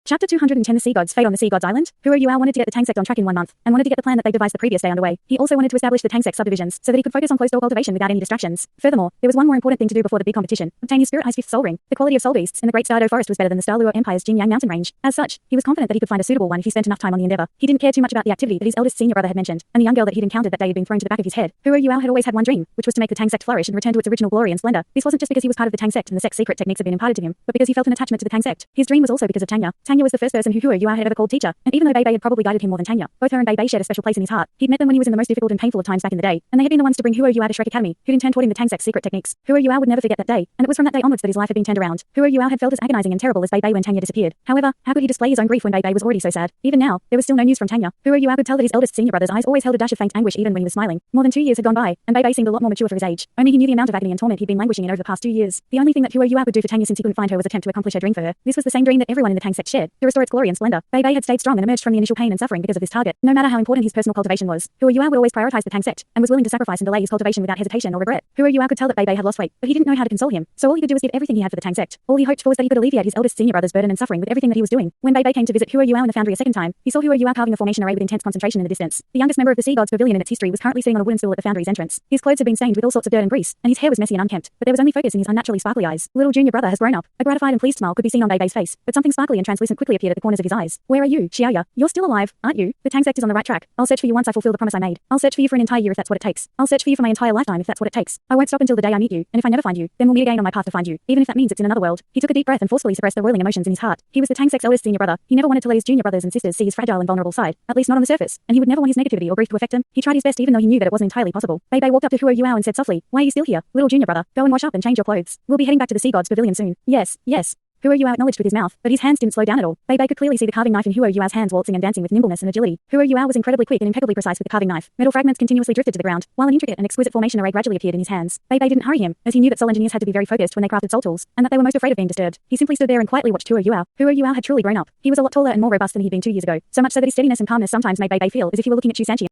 Chapter 210 The Sea Gods Fate on the Sea Gods Island. Huo Yuao wanted to get the Tang Sect on track in 1 month, and wanted to get the plan that they devised the previous day underway. He also wanted to establish the Tang Sect subdivisions, so that he could focus on closed-door cultivation without any distractions. Furthermore, there was one more important thing to do before the big competition: obtain his Spirit Eye's 5th soul ring. The quality of soul beasts in the Great Stardo Forest was better than the Daluo Empire's Jinyang mountain range. As such, he was confident that he could find a suitable one if he spent enough time on the endeavor. He didn't care too much about the activity that his eldest senior brother had mentioned, and the young girl that he'd encountered that day had been thrown to the back of his head. Huo Yuao had always had one dream, which was to make the Tang Sect flourish and return to its original glory and splendor. This wasn't just because he was part of the Tang Sect and the Sect's secret techniques had been imparted to him, but because he felt an attachment to the Tang Sect. His dream was also because of Tanya. Tanya was the first person who Huo Yuao had ever called teacher, and even though Bei Bei had probably guided him more than Tanya, both her and Bei Bei shared a special place in his heart. He'd met them when he was in the most difficult and painful of times back in the day, and they had been the ones to bring Huo Yuao to Shrek Academy, who'd in turn taught him the Tang Sect's secret techniques. Huo Yuao would never forget that day, and it was from that day onwards that his life had been turned around. Huo Yuao had felt as agonizing and terrible as Bei Bei when Tanya disappeared. However, how could he display his own grief when Bei Bei was already so sad? Even now, there was still no news from Tanya. Huo Yuao could tell that his eldest senior brother's eyes always held a dash of faint anguish even when he was smiling. More than 2 years had gone by, and Bei Bei seemed a lot more mature for his age. Only he knew the amount of agony and torment he'd been languishing in over the past 2 years. The only thing that Huo Yuao could do for Tanya since he couldn't find her was attempt to accomplish her dream for her. This was the same dream that everyone in the Tang Sect shared, to restore its glory and splendor. Bei Bei had stayed strong and emerged from the initial pain and suffering because of this target. No matter how important his personal cultivation was, Huo Yuao would always prioritize the Tang Sect, and was willing to sacrifice and delay his cultivation without hesitation or regret. Huo Yuao could tell that Bei Bei had lost weight, but he didn't know how to console him, so all he could do was give everything he had for the Tang Sect. All he hoped for was that he could alleviate his eldest senior brother's burden and suffering with everything that he was doing. When Bei Bei came to visit Huo Yuao in the foundry a second time, he saw Huo Yuao carving a formation array with intense concentration in the distance. The youngest member of the Sea Gods Pavilion in its history was currently sitting on a wooden stool at the foundry's entrance. His clothes had been stained with all sorts of dirt and grease, and his hair was messy and unkempt, but there was only focus in his unnaturally sparkly eyes. Little junior brother has grown up. A gratified and pleased smile could be seen on Bei Bei's face, but something sparkly and translucent quickly appeared at the corners of his eyes. Where are you, Xiaoya? You're still alive, aren't you? The Tang Sect is on the right track. I'll search for you once I fulfill the promise I made. I'll search for you for an entire year if that's what it takes. I'll search for you for my entire lifetime if that's what it takes. I won't stop until the day I meet you, and if I never find you, then we'll meet again on my path to find you, even if that means it's in another world. He took a deep breath and forcefully suppressed the roiling emotions in his heart. He was the Tang Sect's eldest senior brother. He never wanted to let his junior brothers and sisters see his fragile and vulnerable side, at least not on the surface, and he would never want his negativity or grief to affect him. He tried his best even though he knew that it wasn't entirely possible. Bei Bei walked up to Huo Yuao and said softly, "Why are you still here, little junior brother? Go and wash up and change your clothes. We'll be heading back to the Sea Gods Pavilion soon." Yes, yes. Huo Yuao acknowledged with his mouth, but his hands didn't slow down at all. Bei Bei could clearly see the carving knife in Huo Yuao's hands waltzing and dancing with nimbleness and agility. Huo Yuao was incredibly quick and impeccably precise with the carving knife. Metal fragments continuously drifted to the ground, while an intricate and exquisite formation array gradually appeared in his hands. Bei Bei didn't hurry him, as he knew that soul engineers had to be very focused when they crafted soul tools, and that they were most afraid of being disturbed. He simply stood there and quietly watched Huo Yuao. Huo Yuao had truly grown up. He was a lot taller and more robust than he'd been 2 years ago, so much so that his steadiness and calmness sometimes made Bei Bei feel as if he were looking at Shusanqi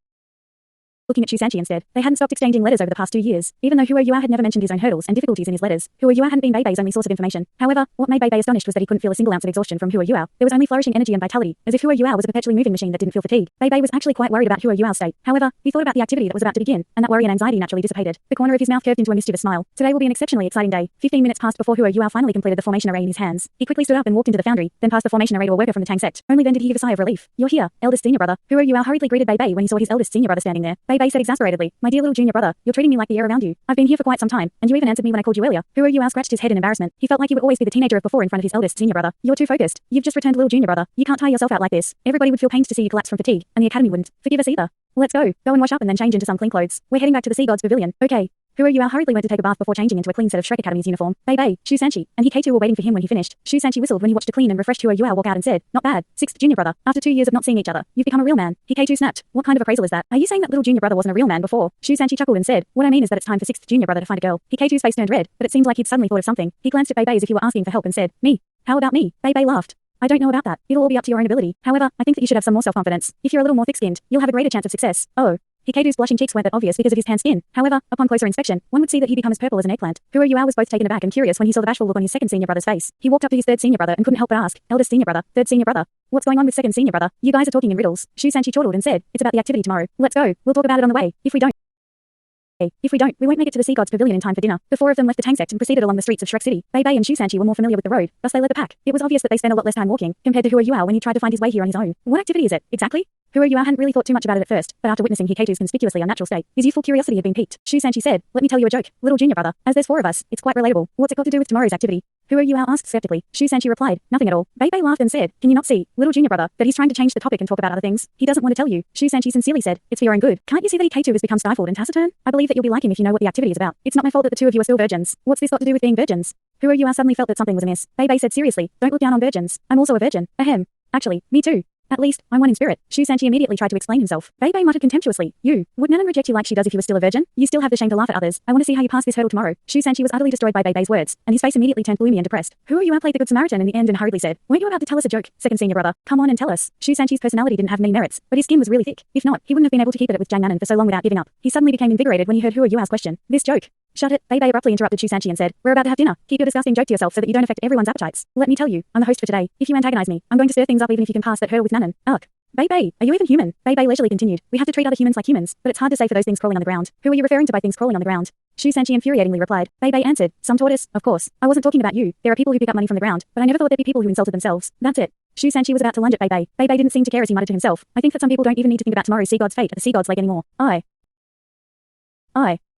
instead. They hadn't stopped exchanging letters over the past 2 years, even though Huo Yuao had never mentioned his own hurdles and difficulties in his letters. Huo Yuao hadn't been Bei Bei's only source of information. However, what made Bei Bei astonished was that he couldn't feel a single ounce of exhaustion from Huo Yuao. There was only flourishing energy and vitality, as if Huo Yuao was a perpetually moving machine that didn't feel fatigue. Bei Bei was actually quite worried about Huo Yuao's state. However, he thought about the activity that was about to begin, and that worry and anxiety naturally dissipated. The corner of his mouth curved into a mischievous smile. Today will be an exceptionally exciting day. 15 minutes passed before Huo Yuao finally completed the formation array in his hands. He quickly stood up and walked into the foundry, then passed the formation array to a worker from the Tang Sect. Only then did he give a sigh of relief. "You're here, eldest senior brother." Huo Yuao hurriedly greeted Bei Bei when he saw his eldest senior brother standing there. Bei Bei said exasperatedly, "My dear little junior brother, you're treating me like the air around you. I've been here for quite some time, and you even answered me when I called you earlier." Huo Yuao scratched his head in embarrassment. He felt like he would always be the teenager of before in front of his eldest senior brother. "You're too focused. You've just returned little junior brother. You can't tire yourself out like this. Everybody would feel pained to see you collapse from fatigue, and the academy wouldn't forgive us either. Let's go. Go and wash up and then change into some clean clothes. We're heading back to the Sea Gods Pavilion." "Okay." Huo Yuao hurriedly went to take a bath before changing into a clean set of Shrek Academy's uniform. Bei Bei, Shusanqi, and Hikeitu were waiting for him when he finished. Shusanqi whistled when he watched a clean and refreshed Huo Yuao walk out and said, "Not bad, 6th junior brother. After 2 years of not seeing each other, you've become a real man." Hikeitu snapped, "What kind of appraisal is that? Are you saying that little junior brother wasn't a real man before?" Shusanqi chuckled and said, "What I mean is that it's time for 6th junior brother to find a girl." Hikeitu's face turned red, but it seemed like he'd suddenly thought of something. He glanced at Bei Bei as if he were asking for help and said, "Me? How about me?" Bei Bei laughed. "I don't know about that. It'll all be up to your own ability. However, I think that you should have some more self-confidence. If you're a little more thick-skinned, you'll have a greater chance of success." "Oh." Hikeitu's blushing cheeks weren't that obvious because of his tan skin. However, upon closer inspection, one would see that he becomes purple as an eggplant. Huo Yuao was both taken aback and curious when he saw the bashful look on his second senior brother's face. He walked up to his third senior brother and couldn't help but ask, "Eldest senior brother, third senior brother, what's going on with second senior brother? You guys are talking in riddles." Shusanqi chortled and said, "It's about the activity tomorrow. Let's go. We'll talk about it on the way. If we don't, we won't make it to the Sea Gods Pavilion in time for dinner." The 4 of them left the Tang Sect and proceeded along the streets of Shrek City. Bei Bei and Shusanqi were more familiar with the road, thus they led the pack. It was obvious that they spent a lot less time walking, compared to Huo Yuao when he tried to find his way here on his own. What activity is it, exactly? Huo Yuao hadn't really thought too much about it at first, but after witnessing Hikeitu's conspicuously unnatural state, his youthful curiosity had been piqued. Shusanqi said, "Let me tell you a joke, little junior brother. As there's 4 of us, it's quite relatable. What's it got to do with tomorrow's activity?" Huo Yuao asked skeptically. Shusanqi replied, "Nothing at all." Bei Bei laughed and said, "Can you not see, little junior brother, that he's trying to change the topic and talk about other things? He doesn't want to tell you." Shusanqi sincerely said, "It's for your own good. Can't you see that Hikeitu has become stifled and taciturn? I believe that you'll be like him if you know what the activity is about. It's not my fault that the 2 of you are still virgins. What's this got to do with being virgins?" Huo Yuao suddenly felt that something was amiss. Bei Bei said seriously, "Don't look down on virgins. I'm also a virgin. Ahem. Actually, me too. At least, I'm one in spirit." Shusanqi immediately tried to explain himself. Bei Bei muttered contemptuously, "You, would Nanan reject you like she does if you were still a virgin? You still have the shame to laugh at others. I want to see how you pass this hurdle tomorrow." Shusanqi was utterly destroyed by Bei Bei's words, and his face immediately turned gloomy and depressed. Huo Yuao played the good Samaritan in the end and hurriedly said, "Weren't you about to tell us a joke, second senior brother? Come on and tell us." Shusanqi's personality didn't have many merits, but his skin was really thick. If not, he wouldn't have been able to keep it with Jiang Nanan for so long without giving up. He suddenly became invigorated when he heard Huo Yuao's question. "This joke. Shut it, Bei abruptly interrupted Shu Sanchi and said, we're about to have dinner. Keep your disgusting joke to yourself so that you don't affect everyone's appetites. Let me tell you, I'm the host for today. If you antagonize me, I'm going to stir things up even if you can pass that hurdle with Nanan. Ugh. Bei, are you even human? Bei leisurely continued. We have to treat other humans like humans, but it's hard to say for those things crawling on the ground. Who are you referring to by things crawling on the ground? Shu Sanchi infuriatingly replied. Bei answered, some tortoise, of course. I wasn't talking about you. There are people who pick up money from the ground, but I never thought there'd be people who insulted themselves. That's it. Shu Sanchi was about to lunge at Bei. Bei didn't seem to care as he muttered to himself. I think that some people don't even need to think about tomorrow's sea god's fate at the sea god's lake anymore.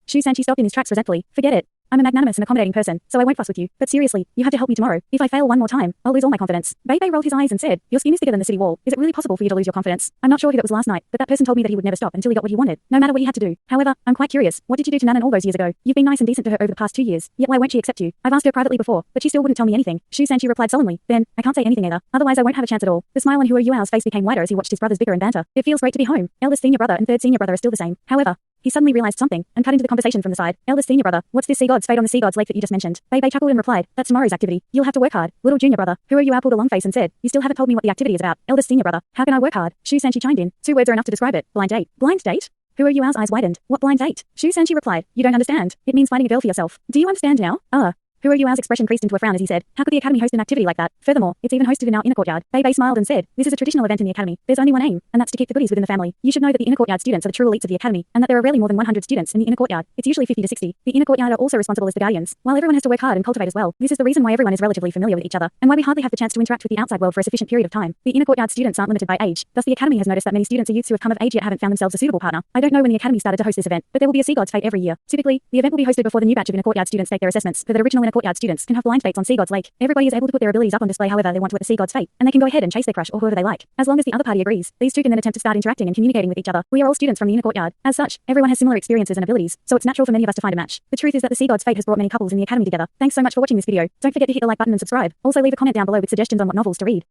Shu Sanchi stopped in his tracks resentfully. Forget it. I'm a magnanimous and accommodating person, so I won't fuss with you. But seriously, you have to help me tomorrow. If I fail one more time, I'll lose all my confidence. Bei rolled his eyes and said, your skin is thicker than the city wall. Is it really possible for you to lose your confidence? I'm not sure who that was last night, but that person told me that he would never stop until he got what he wanted, no matter what he had to do. However, I'm quite curious. What did you do to Nanan all those years ago? You've been nice and decent to her over the past 2 years, yet why won't she accept you? I've asked her privately before, but she still wouldn't tell me anything. Shu Sanchi replied solemnly. Then, I can't say anything either. Otherwise I won't have a chance at all. The smile on Hua Yuao's face became wider as he watched his brothers bicker and banter. It feels great to be home. Eldest senior brother and third senior brother are still the same. However, he suddenly realized something, and cut into the conversation from the side. Eldest senior brother, what's this sea god's fate on the sea god's lake that you just mentioned? Bei chuckled and replied, that's tomorrow's activity. You'll have to work hard. Little junior brother, Hua Yua pulled a long face and said, you still haven't told me what the activity is about. Eldest senior brother, how can I work hard? Shu Sanchi chimed in. 2 words are enough to describe it. Blind date. Blind date? Hua Yuao's eyes widened. What blind date? Shu Sanchi replied, you don't understand. It means finding a girl for yourself. Do you understand now? Hua Yuao's expression creased into a frown as he said, how could the academy host an activity like that? Furthermore, it's even hosted in our inner courtyard. Bei smiled and said, this is a traditional event in the academy. There's only one aim, and that's to keep the goodies within the family. You should know that the inner courtyard students are the true elites of the academy, and that there are rarely more than 100 students in the inner courtyard. It's usually 50 to 60. The inner courtyard are also responsible as the guardians, while everyone has to work hard and cultivate as well. This is the reason why everyone is relatively familiar with each other, and why we hardly have the chance to interact with the outside world for a sufficient period of time. The inner courtyard students aren't limited by age. Thus the academy has noticed that many students are youths who have come of age yet haven't found themselves a suitable partner. I don't know when the academy started to host this event, but there will be a sea god's fate every year. Typically, the event will be hosted before the new batch of inner courtyard students take their assessments, so that original inner courtyard students can have blind dates on sea god's lake. Everybody is able to put their abilities up on display however they want to at the sea god's fate, and they can go ahead and chase their crush or whoever they like. As long as the other party agrees, these two can then attempt to start interacting and communicating with each other. We are all students from the inner courtyard. As such, everyone has similar experiences and abilities, so it's natural for many of us to find a match. The truth is that the sea god's fate has brought many couples in the academy together. Thanks so much for watching this video. Don't forget to hit the like button and subscribe. Also leave a comment down below with suggestions on what novels to read.